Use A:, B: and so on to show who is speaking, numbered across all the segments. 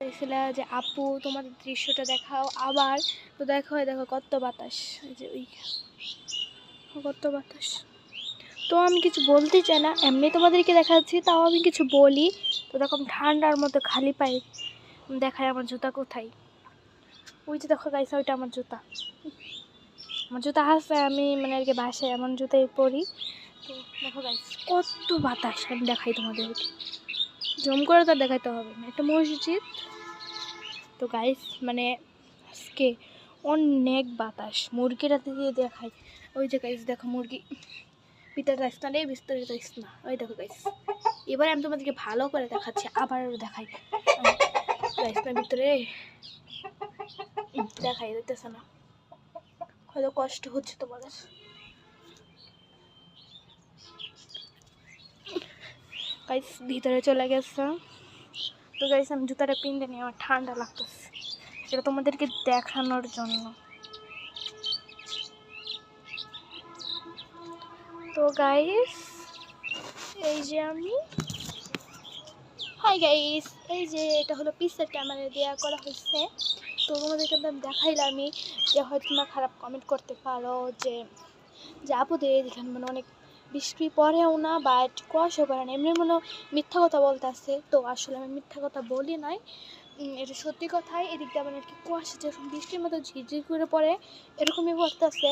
A: বলেছিল যে আপু তোমাদের দৃশ্যটা দেখাও আবার, তো দেখো দেখো কত বাতাস, এই যে ওই কত বাতাস। তো আমি কিছু বলতে চাই না, এমনি তোমাদেরকে দেখাচ্ছি, তাও আমি কিছু বলি। তো দেখো ঠান্ডার মধ্যে খালি পায়ে দেখায় আমার জুতা কোথায়। ওই যে দেখো গাইস, ওইটা আমার জুতা। আমার জুতা আছে, আমি মানে আর কি বাসায় এমন জুতাই পরি। তো দেখো গাইস কত বাতাস, আমি দেখাই তোমাদেরকে, জম করে তো দেখাইতে হবে না, একটা মসজিদ। তো গাইস মানে আজকে অনেক বাতাস, মুরগিরা দিয়ে দেখাই। ওই যে গাইস দেখো মুরগি, ভিতরে যাইস না রে, ভিতরে যাইস না। ওই দেখো গাইস, এবার আমি তোমাদেরকে ভালো করে দেখাচ্ছি, আবার দেখাই। গাইস না ভিতরে দেখাই দিতেছে না, হয়তো কষ্ট হচ্ছে তোমাদের। গাইস ভিতরে চলে গেছে। তো গাইস আমি জুতাটা পিনতে নিয়ে আমার ঠান্ডা লাগতেছে, এটা তোমাদেরকে দেখানোর জন্য। তো গাইস এই যে আমি, হাই গাইস, এই যে এটা হলো পিসের ক্যামেরা দেওয়া করা হয়েছে। তো তোমাদেরকে আমি দেখাইলাম আমি, যে হয়তো তোমরা খারাপ কমেন্ট করতে পারো যে আপুদের এখানে মানে অনেক বৃষ্টি পড়েও না বা কুয়াশা পড়ে না, এমনি মনে মিথ্যা কথা বলতে আসছে। তো আসলে আমি মিথ্যা কথা বলি নাই, এটা সত্যি কথাই। এদিক দিয়ে মানে আর কি কুয়াশা যখন বৃষ্টির মতো ঝিরঝির করে পড়ে এরকমই পড়তেছে।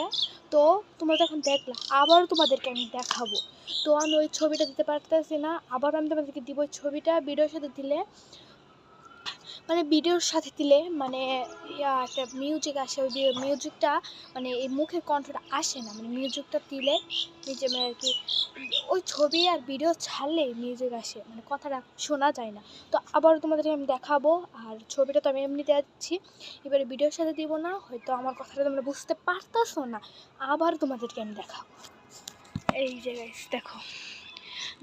A: তো তোমরা তখন দেখলা, আবারও তোমাদেরকে আমি দেখাবো। তো আমি ওই ছবিটা দিতে পারতেছি না, আবার আমি তোমাদেরকে দিব। ওই ছবিটা ভিডিওর সাথে দিলে মানে ভিডিওর সাথে দিলে মানে একটা মিউজিক আসে, ওই মিউজিকটা মানে এই মুখের কণ্ঠটা আসে না, মানে মিউজিকটা দিলে নিজে মানে আর কি ওই ছবি আর ভিডিও ছাড়লে মিউজিক আসে, মানে কথাটা শোনা যায় না। তো আবারও তোমাদেরকে আমি দেখাবো, আর ছবিটা তো আমি এমনি দিচ্ছি, এবারে ভিডিওর সাথে দিব না, হয়তো আমার কথাটা তোমরা বুঝতে পারতেছো না, আবার তোমাদেরকে আমি দেখাবো। এই যে গাইস দেখো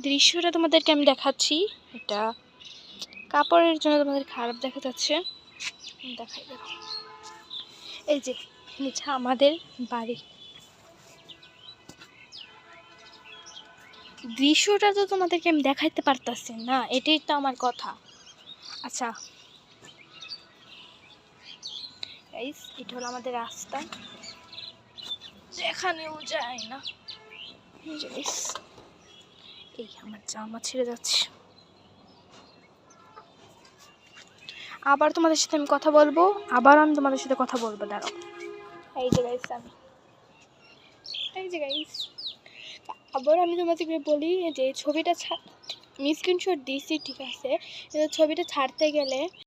A: দৃশ্যটা তোমাদেরকে আমি দেখাচ্ছি, এটা কাপড়ের জন্য তোমাদের খারাপ দেখা যাচ্ছে, দেখাই দেখো। এই যে নিচে আমাদের বাড়ি, দৃশ্যটা তো তোমাদেরকে আমি দেখাইতে পারতাছি না, এটাই তো আমার কথা। আচ্ছা গাইস এটা হলো আমাদের রাস্তা, যেখানেও যায় না। এই আমার জামা ছিঁড়ে যাচ্ছে, আবার তোমাদের সাথে আমি কথা বলবো, আবার আমি তোমাদের সাথে কথা বলবো, দাঁড়াও। এই যে গাইস আমি, এই যে গাইস আবার আমি তোমাদেরকে বলি যে ছবিটা আমি স্ক্রিনশট দিয়েছি ঠিক আছে, কিন্তু ছবিটা ছাড়তে গেলে